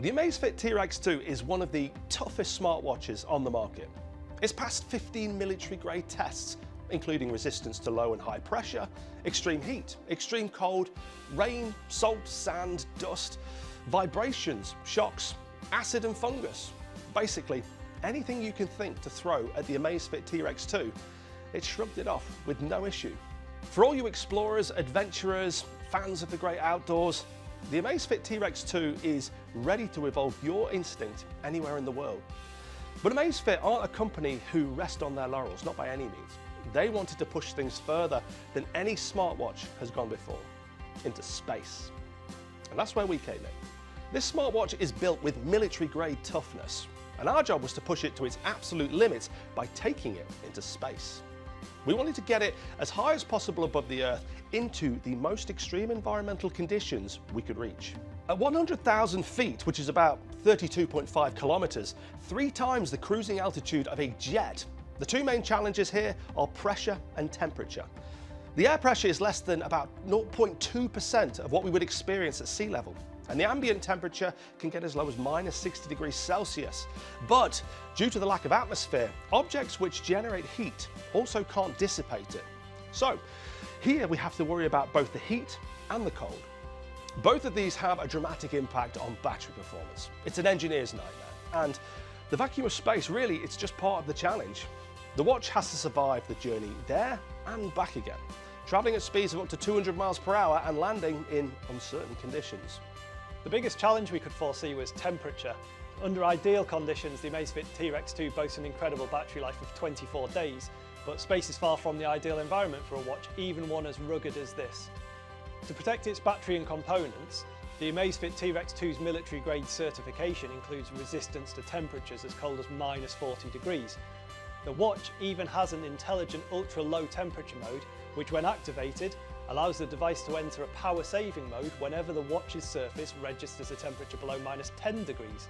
The Amazfit T-Rex 2 is one of the toughest smartwatches on the market. It's passed 15 military-grade tests, including resistance to low and high pressure, extreme heat, extreme cold, rain, salt, sand, dust, vibrations, shocks, acid and fungus. Basically, anything you can think to throw at the Amazfit T-Rex 2, it shrugged it off with no issue. For all you explorers, adventurers, fans of the great outdoors, the Amazfit T-Rex 2 is ready to evolve your instinct anywhere in the world. But Amazfit aren't a company who rest on their laurels, not by any means. They wanted to push things further than any smartwatch has gone before, into space. And that's where we came in. This smartwatch is built with military-grade toughness, and our job was to push it to its absolute limits by taking it into space. We wanted to get it as high as possible above the Earth into the most extreme environmental conditions we could reach. At 100,000 feet, which is about 32.5 kilometers, 3 times the cruising altitude of a jet, the two main challenges here are pressure and temperature. The air pressure is less than about 0.2% of what we would experience at sea level, and the ambient temperature can get as low as minus 60 degrees Celsius. But due to the lack of atmosphere, objects which generate heat also can't dissipate it. So here we have to worry about both the heat and the cold. Both of these have a dramatic impact on battery performance. It's an engineer's nightmare, and the vacuum of space, really, it's just part of the challenge. The watch has to survive the journey there and back again, traveling at speeds of up to 200 miles per hour and landing in uncertain conditions. The biggest challenge we could foresee was temperature. Under ideal conditions, the Amazfit T-Rex 2 boasts an incredible battery life of 24 days, but space is far from the ideal environment for a watch, even one as rugged as this. To protect its battery and components, the Amazfit T-Rex 2's military-grade certification includes resistance to temperatures as cold as minus 40 degrees. The watch even has an intelligent ultra-low temperature mode, which when activated, allows the device to enter a power-saving mode whenever the watch's surface registers a temperature below minus 10 degrees.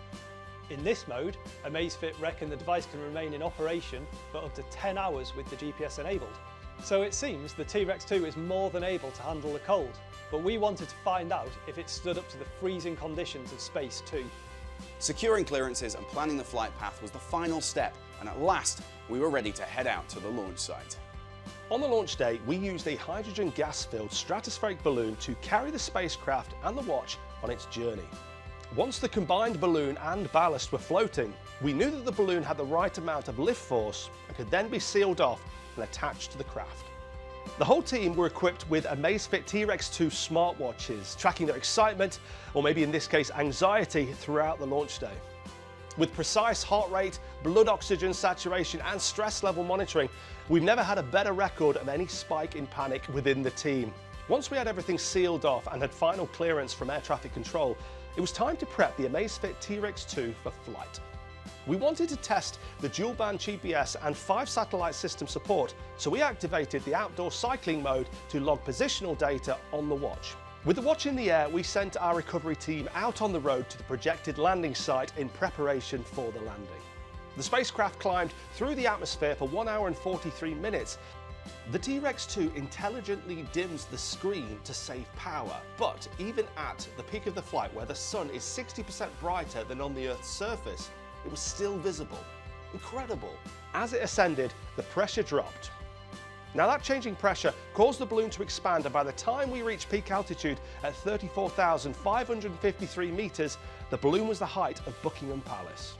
In this mode, Amazfit reckon the device can remain in operation for up to 10 hours with the GPS enabled. So it seems the T-Rex 2 is more than able to handle the cold, but we wanted to find out if it stood up to the freezing conditions of space too. Securing clearances and planning the flight path was the final step, and at last we were ready to head out to the launch site. On the launch day, we used a hydrogen gas-filled stratospheric balloon to carry the spacecraft and the watch on its journey. Once the combined balloon and ballast were floating, we knew that the balloon had the right amount of lift force and could then be sealed off and attached to the craft. The whole team were equipped with Amazfit T-Rex 2 smartwatches, tracking their excitement, or maybe in this case anxiety, throughout the launch day. With precise heart rate, blood oxygen saturation and stress level monitoring, we've never had a better record of any spike in panic within the team. Once we had everything sealed off and had final clearance from air traffic control, it was time to prep the Amazfit T-Rex 2 for flight. We wanted to test the dual-band GPS and 5 satellite system support, so we activated the outdoor cycling mode to log positional data on the watch. With the watch in the air, we sent our recovery team out on the road to the projected landing site in preparation for the landing. The spacecraft climbed through the atmosphere for 1 hour and 43 minutes. The T-Rex 2 intelligently dims the screen to save power, but even at the peak of the flight, where the sun is 60% brighter than on the Earth's surface, it was still visible. Incredible. As it ascended, the pressure dropped. Now that changing pressure caused the balloon to expand, and by the time we reached peak altitude at 34,553 meters, the balloon was the height of Buckingham Palace.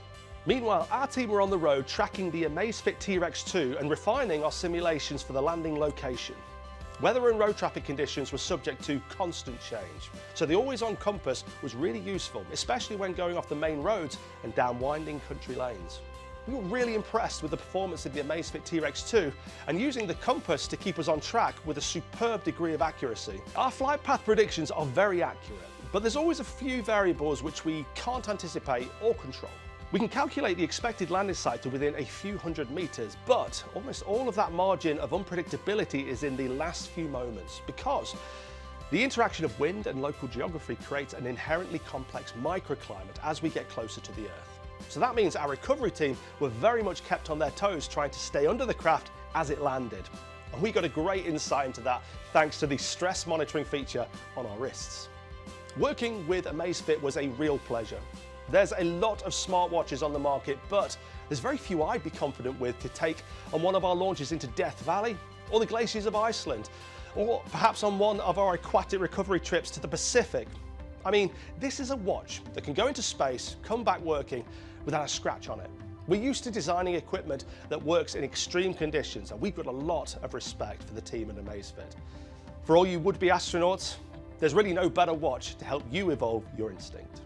Meanwhile, our team were on the road tracking the Amazfit T-Rex 2 and refining our simulations for the landing location. Weather and road traffic conditions were subject to constant change, so the always-on compass was really useful, especially when going off the main roads and down winding country lanes. We were really impressed with the performance of the Amazfit T-Rex 2 and using the compass to keep us on track with a superb degree of accuracy. Our flight path predictions are very accurate, but there's always a few variables which we can't anticipate or control. We can calculate the expected landing site to within a few hundred meters, but almost all of that margin of unpredictability is in the last few moments, because the interaction of wind and local geography creates an inherently complex microclimate as we get closer to the Earth. So that means our recovery team were very much kept on their toes trying to stay under the craft as it landed. And we got a great insight into that thanks to the stress monitoring feature on our wrists. Working with Amazfit was a real pleasure. There's a lot of smartwatches on the market, but there's very few I'd be confident with to take on one of our launches into Death Valley, or the glaciers of Iceland, or perhaps on one of our aquatic recovery trips to the Pacific. I mean, this is a watch that can go into space, come back working without a scratch on it. We're used to designing equipment that works in extreme conditions, and we've got a lot of respect for the team at Amazfit. For all you would-be astronauts, there's really no better watch to help you evolve your instinct.